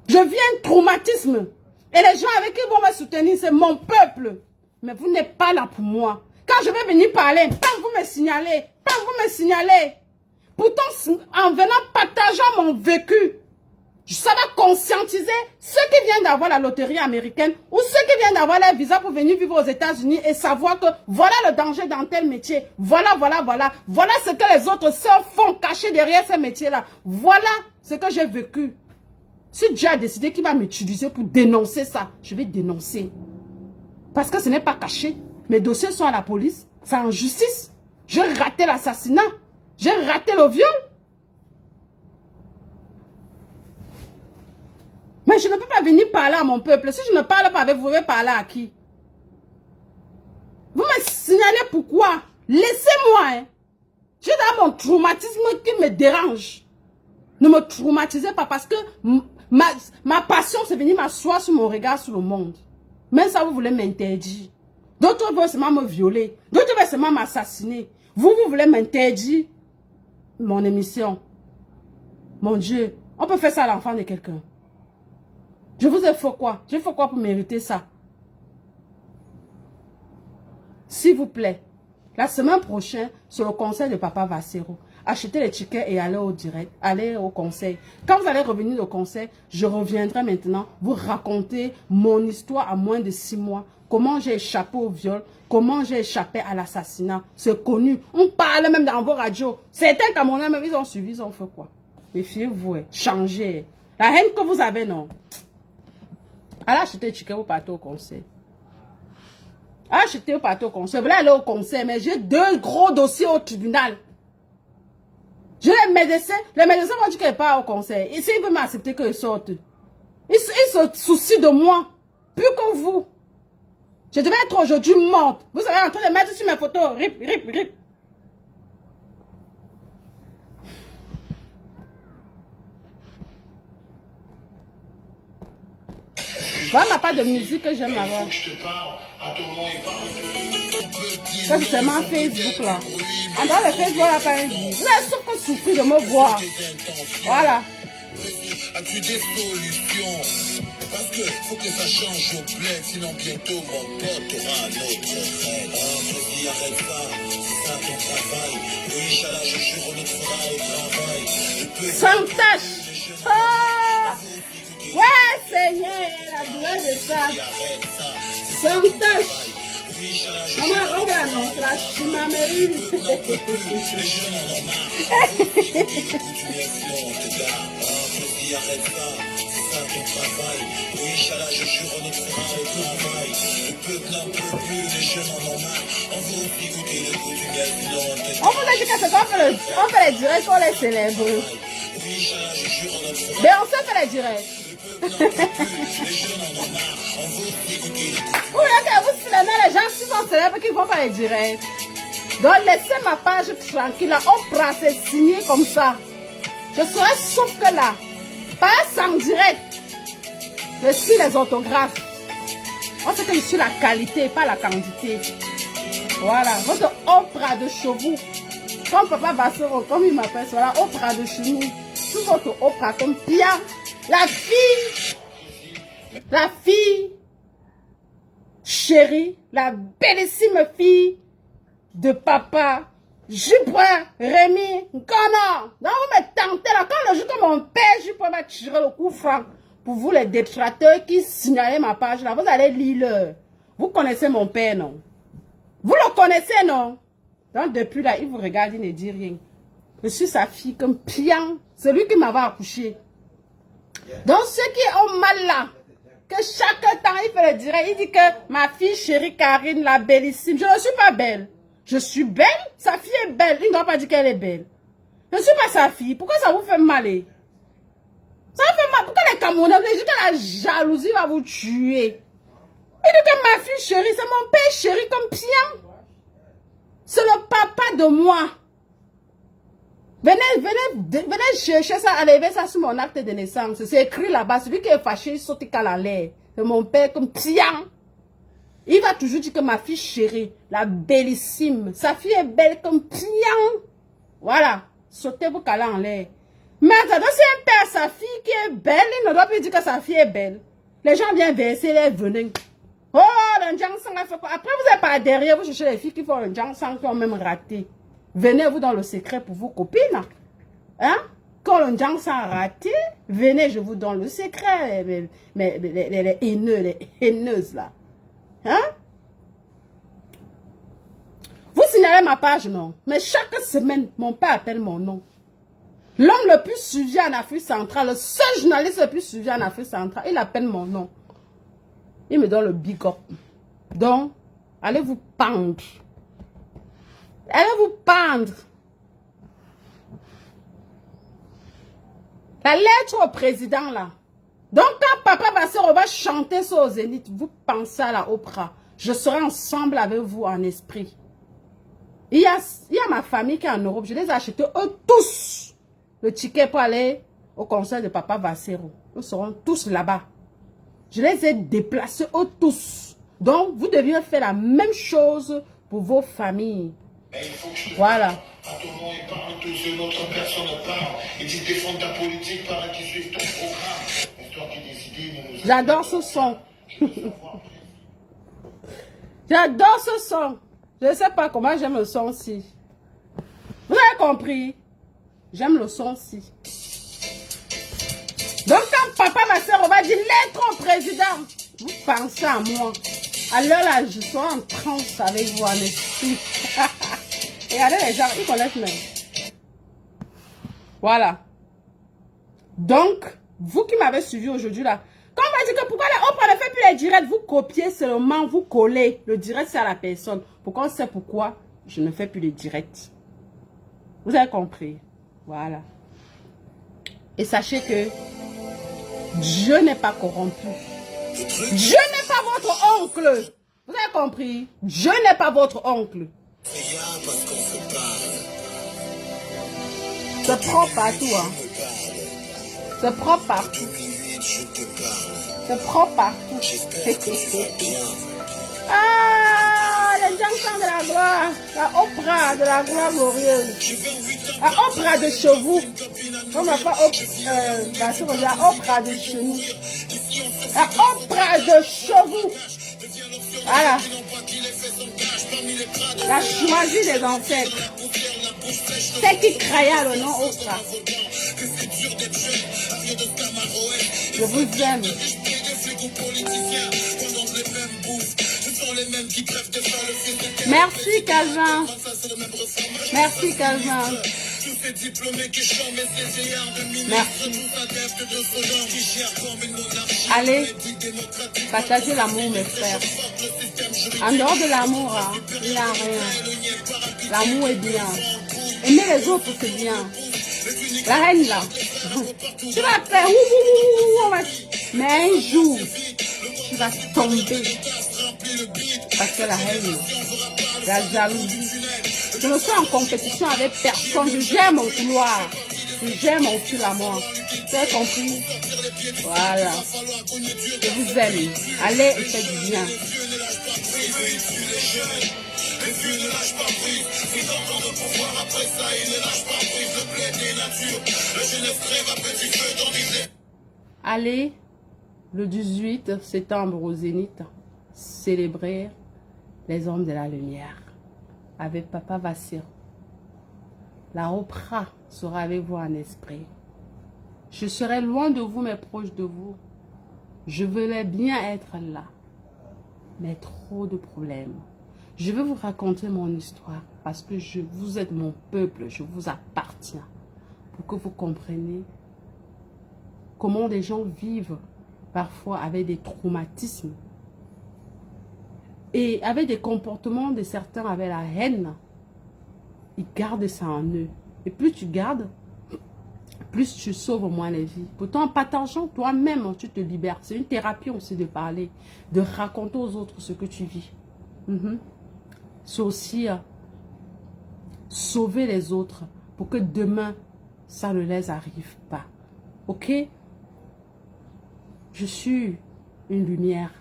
Je vis un traumatisme. Et les gens avec qui vont me soutenir, c'est mon peuple. Mais vous n'êtes pas là pour moi. Quand je vais venir parler, quand vous me signalez, Pourtant, en venant partageant mon vécu, ça va conscientiser ceux qui viennent d'avoir la loterie américaine ou ceux qui viennent d'avoir leur visa pour venir vivre aux États-Unis et savoir que voilà le danger dans tel métier. Voilà ce que les autres sœurs font cacher derrière ces métiers-là. Voilà ce que j'ai vécu. Si Dieu a décidé qu'il va m'utiliser pour dénoncer ça, je vais dénoncer. Parce que ce n'est pas caché. Mes dossiers sont à la police, c'est en justice. J'ai raté l'assassinat. J'ai raté le viol. Mais je ne peux pas venir parler à mon peuple. Si je ne parle pas avec vous, vous allez parler à qui? Vous me signalez pourquoi? Laissez-moi. Hein. J'ai dans mon traumatisme qui me dérange. Ne me traumatisez pas parce que ma passion, c'est venir m'asseoir sur mon regard sur le monde. Même ça, vous voulez m'interdire. D'autres veulent seulement me violer. D'autres veulent seulement m'assassiner. Vous voulez m'interdire mon émission. Mon Dieu, on peut faire ça à l'enfant de quelqu'un. Je vous ai fait quoi? J'ai fait quoi pour mériter ça? S'il vous plaît, la semaine prochaine, sur le conseil de Papa Vassero, achetez les tickets et allez au direct, allez au conseil. Quand vous allez revenir au conseil, je reviendrai maintenant vous raconter mon histoire à moins de 6 mois. Comment j'ai échappé au viol, comment j'ai échappé à l'assassinat. C'est connu. On parle même dans vos radios. Certains Camerounais, même, ils ont suivi, ils ont fait quoi? Méfiez-vous, changez. La haine que vous avez, non. Allez acheter les tickets, vous partez au conseil. Achetez, vous partez au conseil. Vous allez aller au conseil, mais j'ai 2 gros dossiers au tribunal. J'ai les médecins vont dire qu'elle part au conseil. Ici, ils veulent m'accepter qu'ils sortent. Ils se soucient de moi. Plus que vous. Je devais être aujourd'hui morte. Vous serez en train de mettre sur mes photos. Rip. Voilà ma part de musique que j'aime avoir. Ça, c'est seulement Facebook là. En dehors de Facebook, là, pas un vie. Vous avez sauf que souffrir de me voir. Voilà. As-tu des solutions? que faut que ça change au bled, sinon bientôt mon pote aura un autre rêve. Vas-y, arrête ça, c'est ça ton travail. Oui, Inch'Allah, je jure, on le fera au travail. Sans tâche. Ah! Ouais, Seigneur, la douleur de ça. Sans tâche. Maman, regarde, non, c'est la chimamerie. Les jeunes en ont marre. Vas-y, arrête ça, c'est ça ton travail. Oui, Inch'Allah, je jure, on le fera au travail. Le peuple n'en peut plus, les jeunes en ont marre. On veut aussi goûter le goût du miel, sinon on te... On vous a dit que c'est qu'on fait les directs, on les célèbre. Oui, Inch'Allah, je jure, on le fera. Mais on sait faire les directs. Le peuple n'en peut plus, les jeunes en ont marre. On veut aussi goûter le goût. Vous voyez que vous filmez les gens qui sont célèbres qui vont faire les directs. Donc laissez ma page tranquille. Là, on prend, c'est signé comme ça. Je serai sauf que là. Pas sans direct. Je suis les orthographes. On sait que je suis la qualité, pas la quantité. Voilà. Votre Oprah de chevaux. Comme Papa Bassero, comme il m'appelle, voilà, Oprah de chevaux. Tout votre Oprah comme Pia. La fille chérie, la bellissime fille de papa Jupra, Rémi, Ghana. Donc vous me tentez là, quand le jour que mon père Jupra va tirer le coup franc, pour vous les détracteurs qui signalez ma page là, vous allez lire. Vous connaissez mon père, non? Vous le connaissez, non? Donc depuis là, il vous regarde, il ne dit rien. Je suis sa fille comme Pian, celui qui m'avait accouché. Donc ceux qui ont mal là, que chaque temps il fait le direct, il dit que ma fille chérie Karine, la bellissime, je ne suis pas belle. Je suis belle, sa fille est belle, il ne doit pas dire qu'elle est belle. Je ne suis pas sa fille, pourquoi ça vous fait mal? Ça vous fait mal, pourquoi les Camerounais, vous dites que la jalousie va vous tuer? Il dit que ma fille chérie, c'est mon père chéri comme Pian. C'est le papa de moi. Venez chercher ça, enlever ça sur mon acte de naissance. C'est écrit là-bas. Celui qui est fâché, il saute qu'à la l'air. C'est mon père comme Tian. Il va toujours dire que ma fille chérie, la bellissime, sa fille est belle comme Tian. Voilà. Sautez-vous qu'à en l'air. Maintenant, si un père, sa fille qui est belle, il ne doit plus dire que sa fille est belle. Les gens viennent verser les venins. Oh, le Jansang a fait quoi? Après, vous n'êtes pas derrière, vous cherchez les filles qui font un Jansang, qui ont même raté. Venez-vous dans le secret pour vos copines. Hein? Quand le Jansang a raté, venez, je vous donne le secret. Les haineux, les haineuses là. Hein? Vous signalez ma page, non? Mais chaque semaine, mon père appelle mon nom. L'homme le plus suivi en Afrique centrale, le seul journaliste le plus suivi en Afrique centrale, il appelle mon nom. Il me donne le big up. Donc, allez vous pendre. Allez vous pendre. La lettre au président là. Donc, quand Papa Bassero va chanter ça au Zénith, vous pensez à la Oprah. Je serai ensemble avec vous en esprit. Il y a ma famille qui est en Europe. Je les ai achetés eux tous. Le ticket pour aller au concert de Papa Bassero. Nous serons tous là-bas. Je les ai déplacés eux tous. Donc, vous deviez faire la même chose pour vos familles. Voilà. À ton nom et parle tous, une autre personne parle. Ils disent défendre ta politique par qui suivent ton programme. C'est toi qui décides. J'adore ce son. J'adore ce son. Je ne sais pas comment j'aime le son aussi. Vous avez compris? J'aime le son aussi. Donc quand Papa Bassero va dire lettre au président, vous pensez à moi. Alors là, je serai en transe avec vous en esprit. Regardez les gens, ils connaissent même. Voilà. Donc, vous qui m'avez suivi aujourd'hui là, quand on va dire que pourquoi on ne fait plus les directs, vous copiez seulement, vous collez. Le direct, c'est à la personne. Pourquoi on sait pourquoi je ne fais plus les directs. Vous avez compris? Voilà. Et sachez que Dieu n'est pas corrompu. Dieu n'est pas votre oncle. Vous avez compris? Dieu n'est pas votre oncle. C'est propre partout, hein. C'est propre partout. C'est propre partout. Ah, les Jansang de la gloire. La Oprah de la gloire glorieuse. La Oprah de chevaux. On n'a pas la Oprah de chevaux. La Oprah de chevaux. Voilà. Elle a choisi des ancêtres. C'est qui créa le nom Oprah. Je vous aime. Merci Calvin. Merci Calvin. Merci. Allez, partagez l'amour mes frères. En dehors de l'amour, hein, il n'y a rien. L'amour est bien. Aimer les autres, c'est bien. La reine là, tu vas faire mais un jour, tu vas tomber. Parce que la reine, la jalousie. Je me suis en compétition avec personne. Je gère mon couloir. Je gère mon fil à moi. Tu as compris? Voilà. Je vous aime. Allez et faites du bien. Allez, le 18 septembre au Zénith, célébrer les hommes de la lumière avec Papa Vassir. La Oprah sera avec vous en esprit. Je serai loin de vous, mais proche de vous. Je voulais bien être là, mais trop de problèmes. Je vais vous raconter mon histoire parce que vous êtes mon peuple, je vous appartiens. Pour que vous compreniez comment des gens vivent parfois avec des traumatismes et avec des comportements de certains avec la haine. Ils gardent ça en eux. Et plus tu gardes, plus tu sauves moins les vies. Pourtant, en partageant toi-même, tu te libères. C'est une thérapie aussi de parler, de raconter aux autres ce que tu vis. C'est aussi sauver les autres pour que demain, ça ne les arrive pas. Ok? Je suis une lumière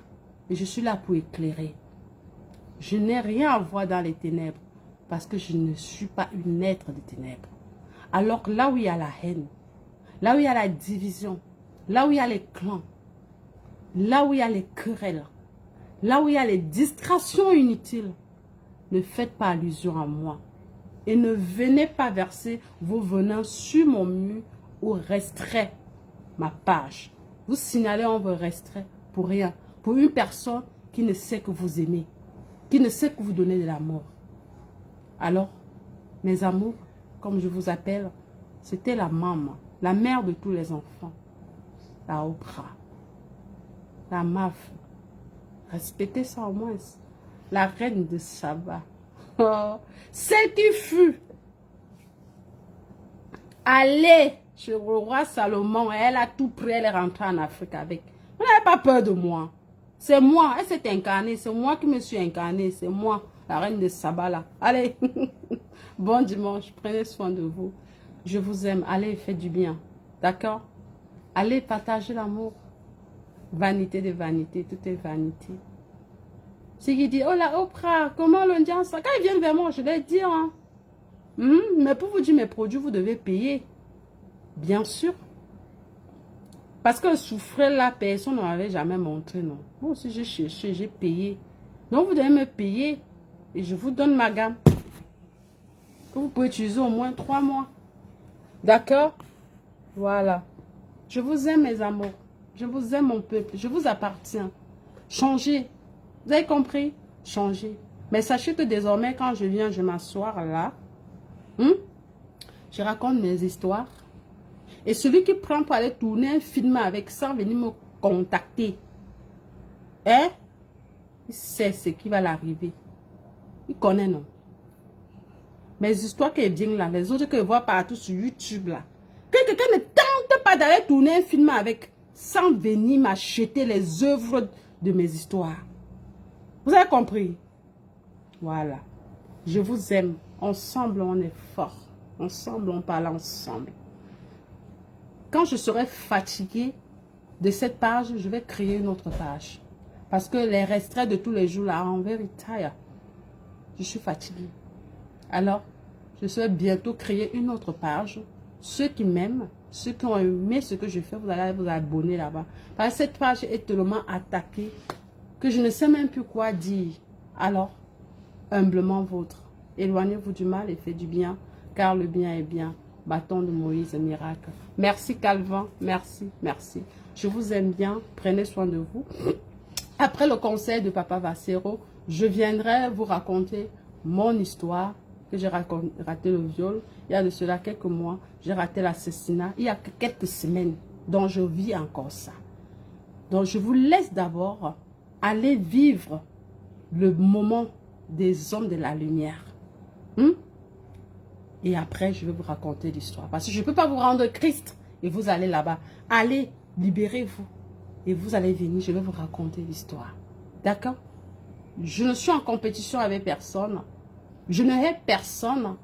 et je suis là pour éclairer. Je n'ai rien à voir dans les ténèbres parce que je ne suis pas une être des ténèbres. Alors que là où il y a la haine, là où il y a la division, là où il y a les clans, là où il y a les querelles, là où il y a les distractions inutiles, ne faites pas allusion à moi. Et ne venez pas verser vos venins sur mon mur ou restreindre ma page. Vous signalez, on veut restreindre pour rien. Pour une personne qui ne sait que vous aimez, qui ne sait que vous donnez de l'amour. Alors, mes amours, comme je vous appelle, c'était la maman, la mère de tous les enfants, la Oprah, la MAF. Respectez ça au moins. La reine de Saba. Oh, celle qui fut allée chez le roi Salomon, elle a tout pris, elle est rentrée en Afrique avec. Vous n'avez pas peur de moi. C'est moi, elle s'est incarnée, c'est moi qui me suis incarnée, c'est moi, la reine de Saba là. Allez, bon dimanche, prenez soin de vous. Je vous aime, allez, faites du bien, d'accord? Allez, partagez l'amour. Vanité de vanité, tout est vanité. C'est qui dit, oh la Oprah, comment l'on dit ça? Quand ils viennent vers moi, je vais dire, hein. Mais pour vous dire mes produits, vous devez payer. Bien sûr. Parce que souffrir la personne ne m'avait jamais montré, non. Moi aussi, j'ai cherché, j'ai payé. Donc, vous devez me payer. Et je vous donne ma gamme. Que vous pouvez utiliser au moins 3 mois. D'accord? Voilà. Je vous aime, mes amours. Je vous aime, mon peuple. Je vous appartiens. Changez. Vous avez compris? Changez. Mais sachez que désormais, quand je viens, je m'assois là. Je raconte mes histoires. Et celui qui prend pour aller tourner un film avec ça, venir me contacter. Hein? Il sait ce qui va l'arriver. Il connaît, non? Mes histoires qui viennent là, les autres que je vois partout sur YouTube là. Que quelqu'un ne tente pas d'aller tourner un film avec, sans venir m'acheter les œuvres de mes histoires. Vous avez compris? Voilà. Je vous aime. Ensemble, on est fort. Ensemble, on parle ensemble. Quand je serai fatiguée de cette page, je vais créer une autre page. Parce que les restraits de tous les jours, là, en vérité, je suis fatiguée. Alors, je vais bientôt créer une autre page Ceux qui m'aiment, ceux qui ont aimé ce que je fais, vous allez vous abonner là-bas. Parce que cette page est tellement attaquée que je ne sais même plus quoi dire. Alors, humblement vôtre. Éloignez-vous du mal et faites du bien, car le bien est bien. Bâton de Moïse, miracle. Merci Calvin, merci, merci. Je vous aime bien, prenez soin de vous. Après le conseil de Papa Vassero, je viendrai vous raconter mon histoire, que j'ai raté le viol. Il y a de cela quelques mois, j'ai raté l'assassinat. Il y a quelques semaines, dont je vis encore ça. Donc je vous laisse d'abord aller vivre le moment des hommes de la lumière. Et après, je vais vous raconter l'histoire. Parce que je ne peux pas vous rendre Christ et vous allez là-bas. Allez, libérez-vous. Et vous allez venir, je vais vous raconter l'histoire. D'accord? Je ne suis en compétition avec personne. Je ne hais personne.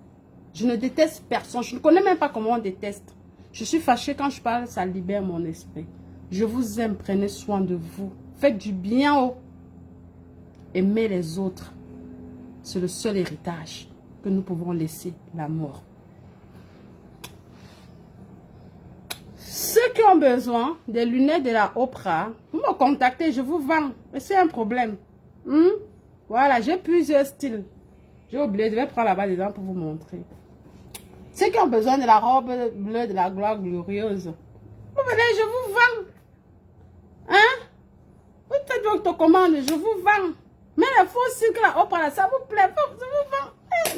Je ne déteste personne. Je ne connais même pas comment on déteste. Je suis fâchée quand je parle, ça libère mon esprit. Je vous aime, prenez soin de vous. Faites du bien aux. Aimez les autres. C'est le seul héritage que nous pouvons laisser, l'amour. Ceux qui ont besoin des lunettes de la Oprah, vous me contactez, je vous vends. Mais c'est un problème. Voilà, j'ai plusieurs styles. J'ai oublié, je vais prendre là-bas des dents pour vous montrer. Ceux qui ont besoin de la robe bleue de la gloire glorieuse, vous venez, je vous vends. Hein? Vous faites votre commande, je vous vends. Mais le faux cycle là, Oprah, là, ça vous plaît, je vous vends.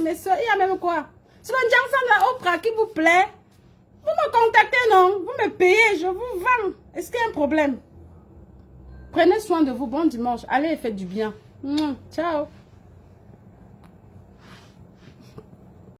Mes soeurs, il y a même quoi? C'est le Johnson de la Oprah qui vous plaît. Vous me contactez, non? Vous me payez, je vous vends. Est-ce qu'il y a un problème? Prenez soin de vous, bon dimanche. Allez, faites du bien. Ciao.